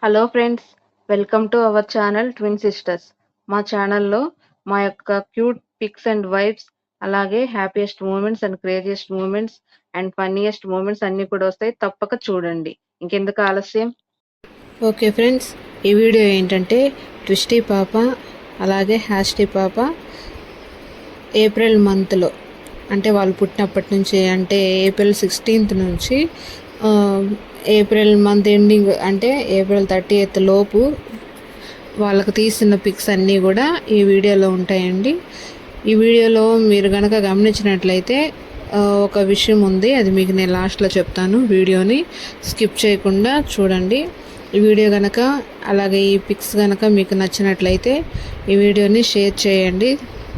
Hello friends, welcome to our channel twin sisters. మా ఛానల్లో మా యొక్క క్యూట్ పిక్స్ అండ్ వైబ్స్, అలాగే happiest moments and craziest moments and funniest moments అన్నీ కూడా వస్తాయి. తప్పక చూడండి. ఇంకెందుకు ఆలస్యం? ఓకే ఫ్రెండ్స్, ఈ వీడియో ఏంటంటే ట్విస్టీ పాప అలాగే హ్యాస్టీ పాప ఏప్రిల్ మంత్లో అంటే వాళ్ళు పుట్టినప్పటి నుంచి అంటే ఏప్రిల్ 16th నుంచి ఏప్రిల్ మంత్ ఎండింగ్ అంటే ఏప్రిల్ 30th లోపు వాళ్ళకు తీసిన పిక్స్ అన్నీ కూడా ఈ వీడియోలో ఉంటాయండి. ఈ వీడియోలో మీరు కనుక గమనించినట్లయితే ఒక విషయం ఉంది, అది మీకు నేను లాస్ట్లో చెప్తాను. వీడియోని స్కిప్ చేయకుండా చూడండి. ఈ వీడియో కనుక అలాగే ఈ పిక్స్ కనుక మీకు నచ్చినట్లయితే ఈ వీడియోని షేర్ చేయండి,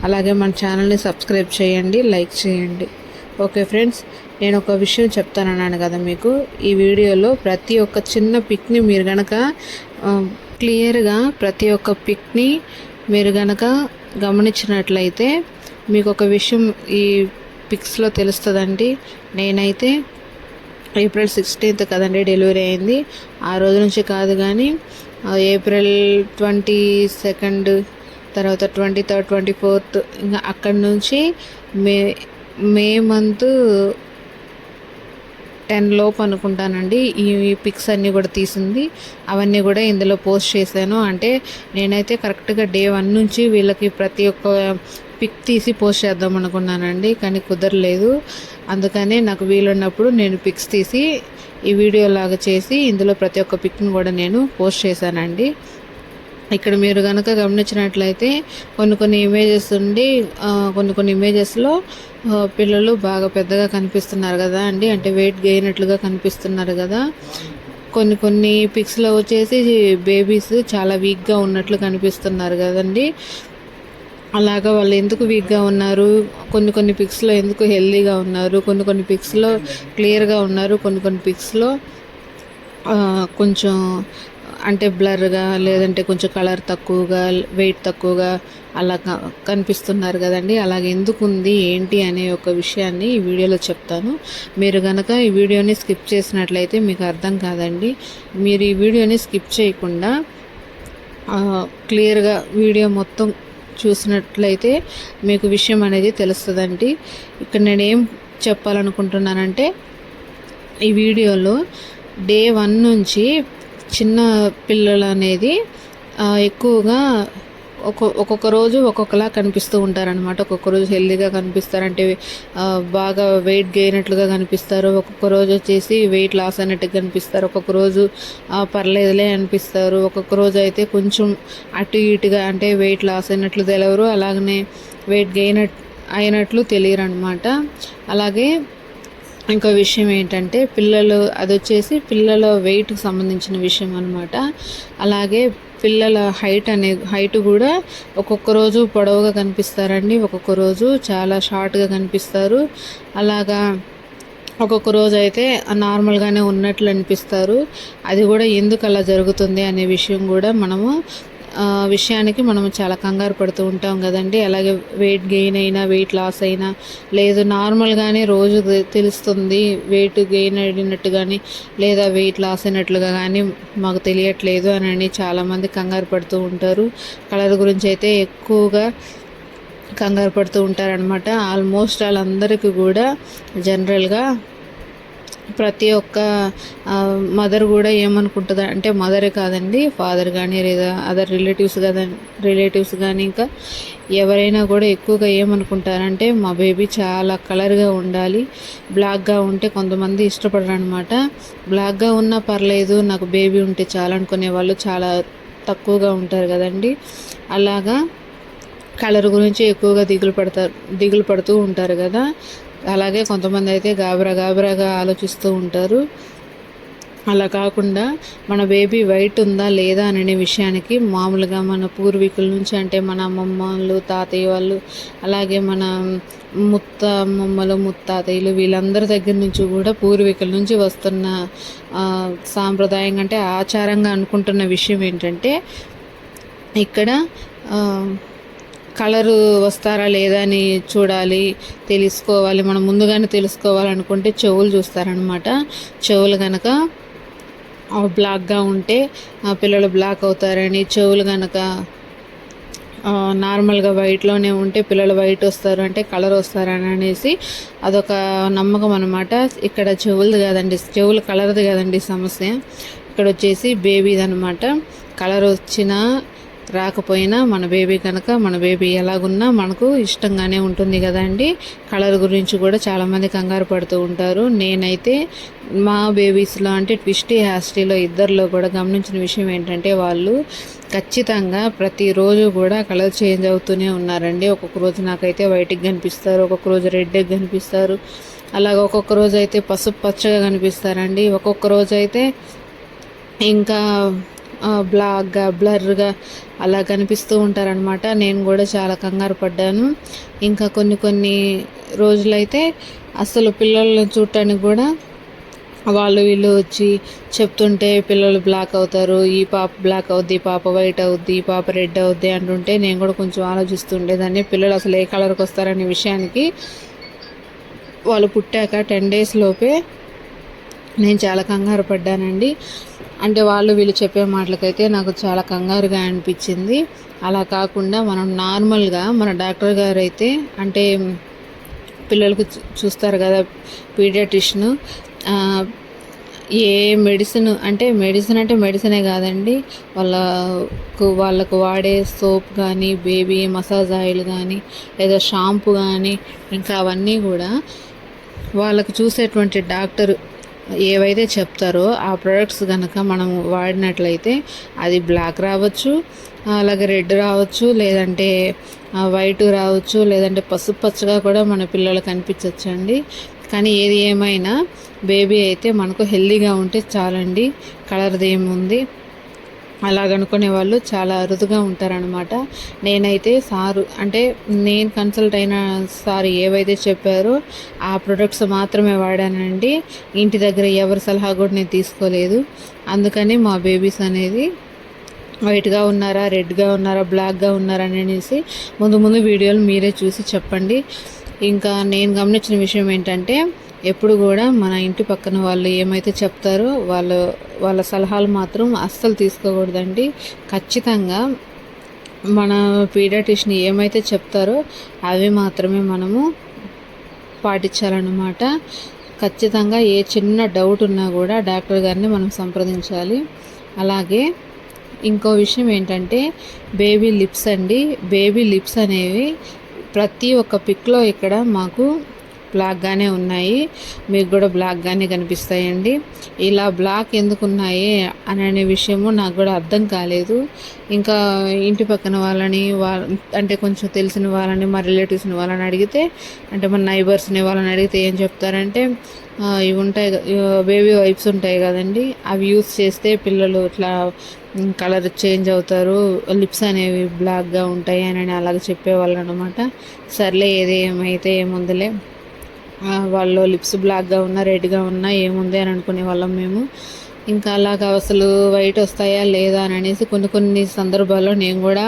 అలాగే మన ఛానల్ని సబ్స్క్రైబ్ చేయండి, లైక్ చేయండి. ఓకే ఫ్రెండ్స్, నేను ఒక విషయం చెప్తానన్నాను కదా మీకు. ఈ వీడియోలో ప్రతి ఒక్క చిన్న పిక్ని మీరు కనుక క్లియర్గా ప్రతి ఒక్క పిక్ని మీరు కనుక గమనించినట్లయితే మీకు ఒక విషయం ఈ పిక్స్లో తెలుస్తుందండి. నేనైతే ఏప్రిల్ 16th కదండి డెలివరీ అయింది. ఆ రోజు నుంచి కాదు కానీ ఏప్రిల్ 22nd, తర్వాత 23rd, 24th, ఇంకా అక్కడి నుంచి మే మంత్ 10 లోపు అనుకుంటానండి ఈ పిక్స్ అన్నీ కూడా తీసింది. అవన్నీ కూడా ఇందులో పోస్ట్ చేశాను. అంటే నేనైతే కరెక్ట్గా డే 1 నుంచి వీళ్ళకి ప్రతి ఒక్క పిక్ తీసి పోస్ట్ చేద్దాం అనుకున్నానండి, కానీ కుదరలేదు. అందుకనే నాకు వీలున్నప్పుడు నేను పిక్స్ తీసి ఈ వీడియో లాగా చేసి ఇందులో ప్రతి ఒక్క పిక్ని కూడా నేను పోస్ట్ చేశానండి. ఇక్కడ మీరు కనుక గమనించినట్లయితే కొన్ని ఇమేజెస్ ఉండి కొన్ని ఇమేజెస్లో పిల్లలు బాగా పెద్దగా కనిపిస్తున్నారు కదా అండి, అంటే వెయిట్ గెయినట్లుగా కనిపిస్తున్నారు కదా. కొన్ని పిక్స్లో వచ్చేసి బేబీస్ చాలా వీక్గా ఉన్నట్లు కనిపిస్తున్నారు కదండి. అలాగా వాళ్ళు ఎందుకు వీక్గా ఉన్నారు, కొన్ని పిక్స్లో ఎందుకు హెల్దీగా ఉన్నారు, కొన్ని పిక్స్లో క్లియర్గా ఉన్నారు, కొన్ని పిక్స్లో కొంచెం అంటే బ్లర్గా, లేదంటే కొంచెం కలర్ తక్కువగా, వెయిట్ తక్కువగా అలా కనిపిస్తున్నారు కదండి. అలాగే ఎందుకు ఉంది ఏంటి అనే ఒక విషయాన్ని ఈ వీడియోలో చెప్తాను. మీరు కనుక ఈ వీడియోని స్కిప్ చేసినట్లయితే మీకు అర్థం కాదండి. మీరు ఈ వీడియోని స్కిప్ చేయకుండా క్లియర్గా వీడియో మొత్తం చూసినట్లయితే మీకు విషయం అనేది తెలుస్తుందండి. ఇక్కడ నేనేం చెప్పాలనుకుంటున్నానంటే, ఈ వీడియోలో డే 1 నుంచి చిన్న పిల్లలు అనేది ఎక్కువగా ఒక్కొక్క రోజు ఒక్కొక్కలా కనిపిస్తూ ఉంటారనమాట. ఒక్కొక్క రోజు హెల్దీగా కనిపిస్తారు, అంటే బాగా వెయిట్ గెయినట్లుగా కనిపిస్తారు. ఒక్కొక్క రోజు వచ్చేసి వెయిట్ లాస్ అయినట్టుగా కనిపిస్తారు. ఒక్కొక్క రోజు పర్లేదులే అనిపిస్తారు. ఒక్కొక్క రోజు అయితే కొంచెం అటు ఇటుగా, అంటే వెయిట్ లాస్ అయినట్లు తెలియరు, అలాగనే వెయిట్ గెయిన్ అయినట్లు తెలియరు అనమాట. అలాగే ఇంకో విషయం ఏంటంటే అది వచ్చేసి పిల్లల వెయిట్కి సంబంధించిన విషయం అనమాట. అలాగే పిల్లల హైట్ కూడా ఒక్కొక్క రోజు పొడవుగా కనిపిస్తారండి, ఒక్కొక్క రోజు చాలా షార్ట్గా కనిపిస్తారు. అలాగా ఒక్కొక్క రోజు అయితే నార్మల్గానే ఉన్నట్లు అనిపిస్తారు. అది కూడా ఎందుకు అలా జరుగుతుంది అనే విషయం కూడా విషయానికి మనం చాలా కంగారు పడుతూ ఉంటాం కదండి. అలాగే వెయిట్ గెయిన్ అయినా వెయిట్ లాస్ అయినా, లేదు నార్మల్గానే రోజు తెలుస్తుంది వెయిట్ గెయిన్ అయినట్టు కానీ లేదా వెయిట్ లాస్ అయినట్లుగా కానీ మాకు తెలియట్లేదు అని చాలామంది కంగారు పడుతూ ఉంటారు. కలర్ గురించి అయితే ఎక్కువగా కంగారు పడుతూ ఉంటారనమాట. ఆల్మోస్ట్ వాళ్ళందరికీ కూడా జనరల్గా ప్రతి ఒక్క మదర్ కూడా ఏమనుకుంటుంది అంటే, మదరే కాదండి, ఫాదర్ కానీ లేదా అదర్ రిలేటివ్స్ కానీ ఇంకా ఎవరైనా కూడా ఎక్కువగా ఏమనుకుంటారంటే, మా బేబీ చాలా కలర్గా ఉండాలి, బ్లాక్గా ఉంటే కొంతమంది ఇష్టపడరు అనమాట. బ్లాక్గా ఉన్నా పర్లేదు, నాకు బేబీ ఉంటే చాలా అనుకునే వాళ్ళు చాలా తక్కువగా ఉంటారు కదండి. అలాగా కలర్ గురించి ఎక్కువగా దిగులు పడుతూ ఉంటారు కదా. అలాగే కొంతమంది అయితే గాబరాగా ఆలోచిస్తూ ఉంటారు. అలా కాకుండా మన బేబీ వైట్ ఉందా లేదా అనే విషయానికి మామూలుగా మన పూర్వీకుల నుంచి, అంటే మన అమ్మమ్మలు, తాతయ్య వాళ్ళు, అలాగే మన ముత్తమ్మమ్మలు, ముత్తాతయ్యలు, వీళ్ళందరి దగ్గర నుంచి కూడా పూర్వీకుల నుంచి వస్తున్న సాంప్రదాయం, అంటే ఆచారంగా అనుకుంటున్న విషయం ఏంటంటే, ఇక్కడ కలరు వస్తారా లేదా అని తెలుసుకోవాలి. మనం ముందుగానే తెలుసుకోవాలనుకుంటే చెవులు చూస్తారనమాట. చెవులు కనుక బ్లాక్గా ఉంటే పిల్లలు బ్లాక్ అవుతారని, చెవులు కనుక నార్మల్గా వైట్లోనే ఉంటే పిల్లలు వైట్ వస్తారు అంటే కలర్ వస్తారని అనేసి అదొక నమ్మకం అనమాట. ఇక్కడ చెవులది కాదండి, చెవులు కలర్ది కాదండి సమస్య. ఇక్కడ వచ్చేసి బేబీది అనమాట. కలర్ వచ్చినా రాకపోయినా మన బేబీ ఎలాగున్నా మనకు ఇష్టంగానే ఉంటుంది కదండి. కలర్ గురించి కూడా చాలామంది కంగారు పడుతూ ఉంటారు. నేనైతే మా బేబీస్లో అంటే ట్విస్టీ హ్యాస్టీలో ఇద్దరిలో కూడా గమనించిన విషయం ఏంటంటే వాళ్ళు ఖచ్చితంగా ప్రతిరోజు కూడా కలర్ చేంజ్ అవుతూనే ఉన్నారండి. ఒక్కొక్క రోజు నాకైతే వైట్కి కనిపిస్తారు, ఒక్కొక్క రోజు రెడ్కి కనిపిస్తారు, అలాగే ఒక్కొక్క రోజు అయితే పసుపు పచ్చగా కనిపిస్తారండి, ఒక్కొక్క రోజు అయితే ఇంకా బ్లాక్గా బ్లర్గా అలా కనిపిస్తూ ఉంటారనమాట. నేను కూడా చాలా కంగారు పడ్డాను. ఇంకా కొన్ని రోజులైతే అసలు పిల్లల్ని చూడటానికి కూడా వాళ్ళు వీళ్ళు వచ్చి చెప్తుంటే పిల్లలు బ్లాక్ అవుతారు, ఈ పాప బ్లాక్ అవుద్ది, ఈ పాప వైట్ అవుద్ది, ఈ పాప రెడ్ అవుద్ది అంటుంటే నేను కూడా కొంచెం ఆలోచిస్తుండేదాన్ని. పిల్లలు అసలు ఏ కలర్కి వస్తారనే విషయానికి వాళ్ళు పుట్టాక 10 days లోపే నేను చాలా కంగారు పడ్డానండి. అంటే వాళ్ళు వీళ్ళు చెప్పే మాటలకైతే నాకు చాలా కంగారుగా అనిపించింది. అలా కాకుండా మనం నార్మల్గా మన డాక్టర్ గారు అయితే అంటే పిల్లలకు చూస్తారు కదా పీడియాట్రిషియన్, ఏ మెడిసిన్ అంటే మెడిసినే కాదండి, వాళ్ళకు వాడే సోప్ కానీ, బేబీ మసాజ్ ఆయిల్ కానీ, లేదా షాంపూ కానీ, ఇంకా అవన్నీ కూడా వాళ్ళకు చూసేటువంటి డాక్టర్ ఏవైతే చెప్తారో ఆ ప్రొడక్ట్స్ కనుక మనం వాడినట్లయితే అది బ్లాక్ రావచ్చు, అలాగే రెడ్ రావచ్చు, లేదంటే వైట్ రావచ్చు, లేదంటే పసుపు పచ్చగా కూడా మన పిల్లలకు కనిపించవచ్చండి. కానీ ఏది ఏమైనా బేబీ అయితే మనకు హెల్తీగా ఉంటే చాలండి, కలర్ది ఏముంది అలాగనుకునే వాళ్ళు చాలా అరుదుగా ఉంటారనమాట. నేనైతే నేను కన్సల్ట్ అయిన సార్ ఏవైతే చెప్పారో ఆ ప్రొడక్ట్స్ మాత్రమే వాడానండి. ఇంటి దగ్గర ఎవరి సలహా కూడా నేను తీసుకోలేదు. అందుకని మా బేబీస్ అనేది వైట్గా ఉన్నారా, రెడ్గా ఉన్నారా, బ్లాక్గా ఉన్నారా అనేసి ముందు వీడియోలు మీరే చూసి చెప్పండి. ఇంకా నేను గమనించిన విషయం ఏంటంటే ఎప్పుడు కూడా మన ఇంటి పక్కన వాళ్ళు ఏమైతే చెప్తారో వాళ్ళ సలహాలు మాత్రం అస్సలు తీసుకోకూడదండి. ఖచ్చితంగా మన పీడియాట్రిషియన్ ఏమైతే చెప్తారో అవి మాత్రమే మనము పాటించాలన్నమాట. ఖచ్చితంగా ఏ చిన్న డౌట్ ఉన్నా కూడా డాక్టర్ గారిని మనం సంప్రదించాలి. అలాగే ఇంకో విషయం ఏంటంటే బేబీ లిప్స్ అనేవి ప్రతి ఒక్క పిక్లో ఇక్కడ మాకు బ్లాక్గానే ఉన్నాయి, మీకు కూడా బ్లాక్గానే కనిపిస్తాయండి. ఇలా బ్లాక్ ఎందుకు ఉన్నాయి అనే విషయము నాకు కూడా అర్థం కాలేదు. ఇంకా ఇంటి పక్కన వాళ్ళని అంటే కొంచెం తెలిసిన వాళ్ళని, మా రిలేటివ్స్ని వాళ్ళని అడిగితే, అంటే మన నైబర్స్ని వాళ్ళని అడిగితే ఏం చెప్తారంటే ఇవి ఉంటాయి బేబీ వైప్స్ ఉంటాయి కదండి, అవి యూస్ చేస్తే పిల్లలు ఇట్లా కలర్ చేంజ్ అవుతారు, లిప్స్ అనేవి బ్లాక్గా ఉంటాయి అని అలాగే చెప్పేవాళ్ళు అనమాట. సర్లే ఏది ఏమైతే ఏముందిలే, వాళ్ళు లిప్స్ బ్లాక్గా ఉన్నా రెడ్గా ఉన్నా ఏముంది అని అనుకునే వాళ్ళం మేము. ఇంకా అలాగా అసలు వైట్ వస్తాయా లేదా అని అనేసి కొన్ని సందర్భాల్లో నేను కూడా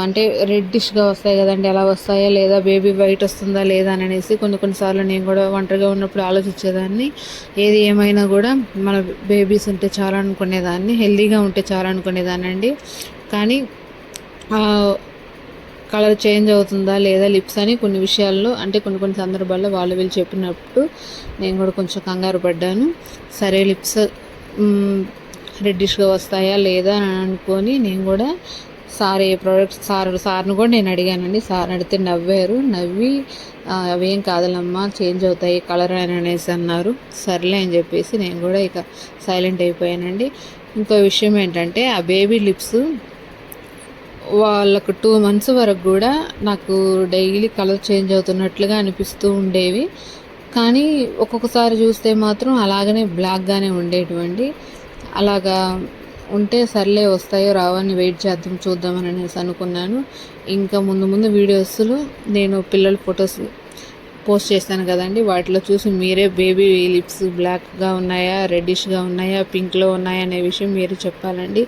అంటే రెడ్డిష్గా వస్తాయి కదండి, అలా వస్తాయా లేదా, బేబీ వైట్ వస్తుందా లేదా అని అనేసి కొన్నిసార్లు నేను కూడా ఒంటరిగా ఉన్నప్పుడు ఆలోచించేదాన్ని. ఏది ఏమైనా కూడా మన బేబీస్ ఉంటే చాలా అనుకునేదాన్ని, హెల్తీగా ఉంటే చాలా అనుకునేదాన్ని అండి. కానీ కలర్ చేంజ్ అవుతుందా లేదా లిప్స్ అని కొన్ని విషయాల్లో అంటే కొన్ని సందర్భాల్లో వాళ్ళు వీళ్ళు చెప్పినప్పుడు నేను కూడా కొంచెం కంగారు పడ్డాను. సరే లిప్స్ రెడ్డిష్గా వస్తాయా లేదా అని అనుకొని నేను కూడా సార్ని కూడా నేను అడిగానండి. సార్ అడిగితే నవ్వి అవేం కాదులమ్మా చేంజ్ అవుతాయి కలర్ అని అనేసి అన్నారు. సర్లే అని చెప్పేసి నేను కూడా ఇక సైలెంట్ అయిపోయానండి. ఇంకో విషయం ఏంటంటే ఆ బేబీ లిప్స్ వాళ్ళకు 2 months వరకు కూడా నాకు డైలీ కలర్ చేంజ్ అవుతున్నట్లుగా అనిపిస్తూ ఉండేవి. కానీ ఒక్కొక్కసారి చూస్తే మాత్రం అలాగనే బ్లాక్గానే ఉండేటివండి. అలాగా ఉంటే సర్లే వస్తాయో రావని వెయిట్ చూద్దామని అనేసి అనుకున్నాను. ఇంకా ముందు వీడియోస్లో నేను పిల్లల ఫొటోస్ పోస్ట్ చేస్తాను కదండి, వాటిలో చూసి మీరే బేబీ లిప్స్ బ్లాక్గా ఉన్నాయా, రెడ్డిష్గా ఉన్నాయా, పింక్లో ఉన్నాయా అనే విషయం మీరు చెప్పాలండి.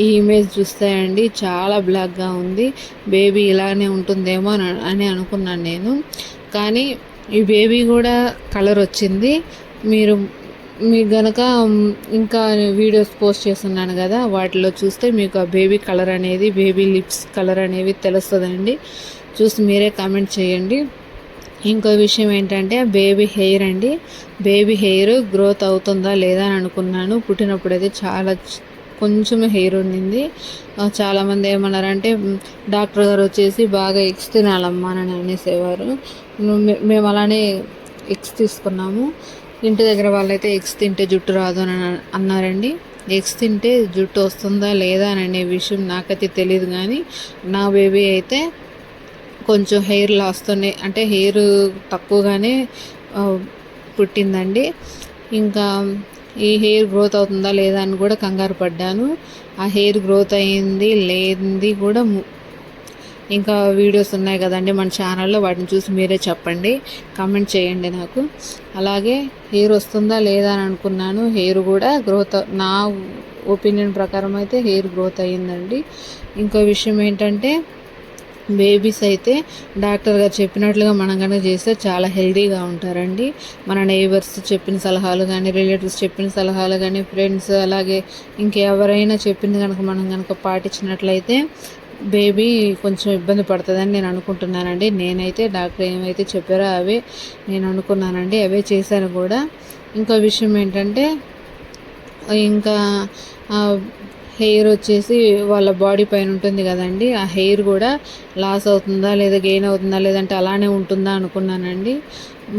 ఈ ఇమేజ్ చూస్తే అండి చాలా బ్లాక్గా ఉంది, బేబీ ఇలానే ఉంటుందేమో అని అనుకున్నాను నేను. కానీ ఈ బేబీ కూడా కలర్ వచ్చింది. మీరు మీకు గనక ఇంకా వీడియోస్ పోస్ట్ చేస్తున్నాను కదా, వాటిలో చూస్తే మీకు ఆ బేబీ కలర్ అనేది, బేబీ లిప్స్ కలర్ అనేవి తెలుస్తుందండి. చూసి మీరే కామెంట్ చేయండి. ఇంకో విషయం ఏంటంటే బేబీ హెయిర్ అండి. బేబీ హెయిర్ గ్రోత్ అవుతుందా లేదా అని అనుకున్నాను. పుట్టినప్పుడైతే చాలా కొంచెం హెయిర్ ఉండింది. చాలామంది ఏమన్నారంటే డాక్టర్ గారు వచ్చేసి బాగా ఎగ్స్ తినాలమ్మా అని అనేసేవారు. మేము అలానే ఎగ్స్ తీసుకున్నాము. ఇంటి దగ్గర వాళ్ళైతే ఎగ్స్ తింటే జుట్టు రాదు అని అన్నారండి. ఎగ్స్ తింటే జుట్టు వస్తుందా లేదా అని అనే విషయం నాకైతే తెలియదు, కానీ నా బేబీ అయితే కొంచెం హెయిర్ లాస్తోనే, అంటే హెయిర్ తక్కువగానే పుట్టిందండి. ఇంకా ఈ హెయిర్ గ్రోత్ అవుతుందా లేదా అని కూడా కంగారు పడ్డాను. ఆ హెయిర్ గ్రోత్ అయ్యింది లేనిది కూడా ఇంకా వీడియోస్ ఉన్నాయి కదండి మన ఛానల్లో, వాటిని చూసి మీరే చెప్పండి, కామెంట్ చేయండి నాకు. అలాగే హెయిర్ వస్తుందా లేదా అని అనుకున్నాను. హెయిర్ కూడా గ్రోత్, నా ఒపీనియన్ ప్రకారం అయితే హెయిర్ గ్రోత్ అయ్యిందండి. ఇంకో విషయం ఏంటంటే బేబీస్ అయితే డాక్టర్ గారు చెప్పినట్లుగా మనం కనుక చేస్తే చాలా హెల్తీగా ఉంటారండి. మన నైబర్స్ చెప్పిన సలహాలు కానీ, రిలేటివ్స్ చెప్పిన సలహాలు కానీ, ఫ్రెండ్స్, అలాగే ఇంకెవరైనా చెప్పింది కనుక మనం కనుక పాటించినట్లయితే బేబీ కొంచెం ఇబ్బంది పడుతుందని నేను అనుకుంటున్నానండి. నేనైతే డాక్టర్ ఏమైతే చెప్పారో అవే నేను అనుకున్నానండి, అవే చేశాను కూడా. ఇంకో విషయం ఏంటంటే ఇంకా హెయిర్ వచ్చేసి వాళ్ళ బాడీ పైన ఉంటుంది కదండి, ఆ హెయిర్ కూడా లాస్ అవుతుందా లేదా, గెయిన్ అవుతుందా లేదంటే అలానే ఉంటుందా అనుకున్నానండి.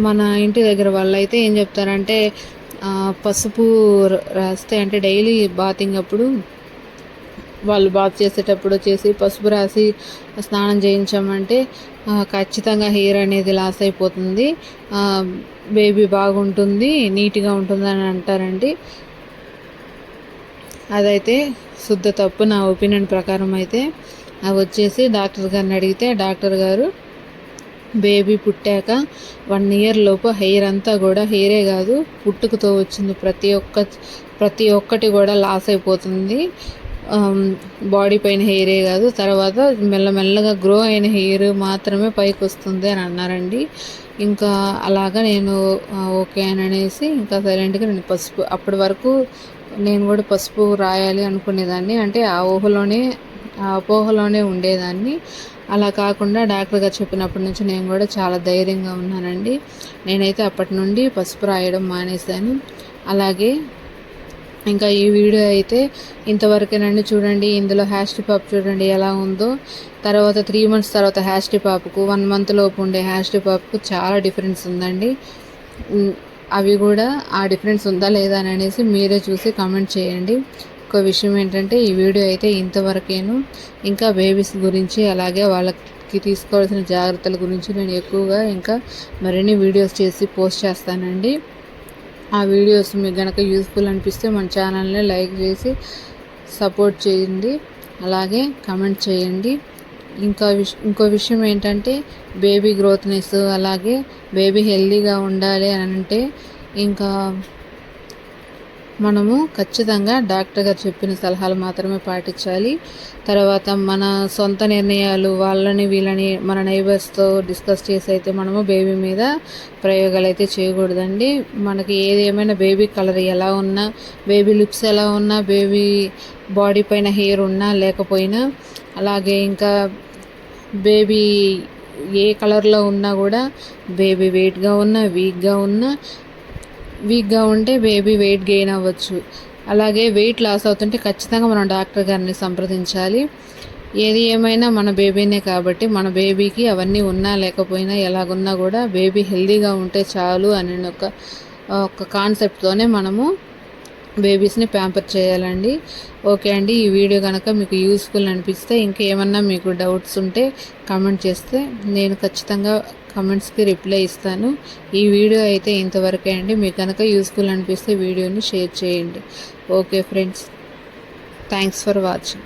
మన ఇంటి దగ్గర వాళ్ళు అయితే ఏం చెప్తారంటే పసుపు రాస్తే, అంటే డైలీ బాతింగ్ అప్పుడు వాళ్ళు బాత్ చేసేటప్పుడు వచ్చేసి పసుపు రాసి స్నానం చేయించామంటే ఖచ్చితంగా హెయిర్ అనేది లాస్ అయిపోతుంది, బేబీ బాగుంటుంది, నీట్గా ఉంటుంది అని అంటారండి. అదైతే శుద్ధ తప్పు. నా ఒపీనియన్ ప్రకారం అయితే అవి వచ్చేసి డాక్టర్ గారిని అడిగితే డాక్టర్ గారు బేబీ పుట్టాక 1 ఇయర్ లోపు హెయిర్ అంతా కూడా, హెయిరే కాదు పుట్టుకతో వచ్చింది ప్రతి ఒక్కటి కూడా లాస్ అయిపోతుంది, బాడీ పైన హెయిరే కాదు, తర్వాత మెల్లమెల్లగా గ్రో అయిన హెయిర్ మాత్రమే పైకి వస్తుంది అని అన్నారండి. ఇంకా అలాగా నేను ఓకే అని అనేసి ఇంకా సైలెంట్గా నేను పసుపు, అప్పటి వరకు నేను కూడా పసుపు రాయాలి అనుకునేదాన్ని, అంటే ఆ అపోహలోనే ఉండేదాన్ని. అలా కాకుండా డాక్టర్ గారు చెప్పినప్పటి నుంచి నేను కూడా చాలా ధైర్యంగా ఉన్నానండి. నేనైతే అప్పటి నుండి పసుపు రాయడం మానేశాను. అలాగే ఇంకా ఈ వీడియో అయితే ఇంతవరకేనండి. చూడండి, ఇందులో హ్యాష్ పాప్ చూడండి ఎలా ఉందో. తర్వాత 3 months తర్వాత హ్యాష్ పాప్కు 1 month లోపు ఉండే హ్యాష్ పాప్కు చాలా డిఫరెన్స్ ఉందండి. అవి కూడా ఆ డిఫరెన్స్ ఉందా లేదా అని అనేసి మీరే చూసి కామెంట్ చేయండి. ఒక విషయం ఏంటంటే ఈ వీడియో అయితే ఇంతవరకేను. ఇంకా బేబీస్ గురించి, అలాగే వాళ్ళకి తీసుకోవాల్సిన జాగ్రత్తల గురించి నేను ఎక్కువగా ఇంకా మరిన్ని వీడియోస్ చేసి పోస్ట్ చేస్తానండి. ఆ వీడియోస్ మీకు కనుక యూస్ఫుల్ అనిపిస్తే మన ఛానల్ని లైక్ చేసి సపోర్ట్ చేయండి, అలాగే కామెంట్ చేయండి. ఇంకో విషయం ఏంటంటే బేబీ గ్రోత్నెస్, అలాగే బేబీ హెల్తీగా ఉండాలి అని అంటే ఇంకా మనము ఖచ్చితంగా డాక్టర్ గారు చెప్పిన సలహాలు మాత్రమే పాటించాలి. తర్వాత మన సొంత నిర్ణయాలు, వీళ్ళని మన నైబర్స్తో డిస్కస్ చేసి అయితే మనము బేబీ మీద ప్రయోగాలు అయితే చేయకూడదండి. మనకి ఏదేమైనా బేబీ కలర్ ఎలా ఉన్నా, బేబీ లిప్స్ ఎలా ఉన్నా, బేబీ బాడీ పైన హెయిర్ ఉన్నా లేకపోయినా, అలాగే ఇంకా బేబీ ఏ కలర్లో ఉన్నా కూడా, బేబీ వెయిట్గా ఉన్నా, వీక్గా ఉంటే బేబీ వెయిట్ గెయిన్ అవ్వచ్చు. అలాగే వెయిట్ లాస్ అవుతుంటే ఖచ్చితంగా మనం డాక్టర్ గారిని సంప్రదించాలి. ఏది ఏమైనా మన బేబీనే కాబట్టి మన బేబీకి అవన్నీ ఉన్నా లేకపోయినా ఎలాగున్నా కూడా బేబీ హెల్తీగా ఉంటే చాలు అనే ఒక కాన్సెప్ట్తోనే మనము బేబీస్ని ప్యాంపర్ చేయాలండి. ఓకే అండి, ఈ వీడియో కనుక మీకు యూస్ఫుల్ అనిపిస్తే, ఇంకేమన్నా మీకు డౌట్స్ ఉంటే కామెంట్ చేస్తే నేను ఖచ్చితంగా కమెంట్స్కి రిప్లై ఇస్తాను. ఈ వీడియో అయితే ఇంతవరకే అండి. మీకు కనుక యూస్ఫుల్ అనిపిస్తే వీడియోని షేర్ చేయండి. Okay friends, thanks for watching.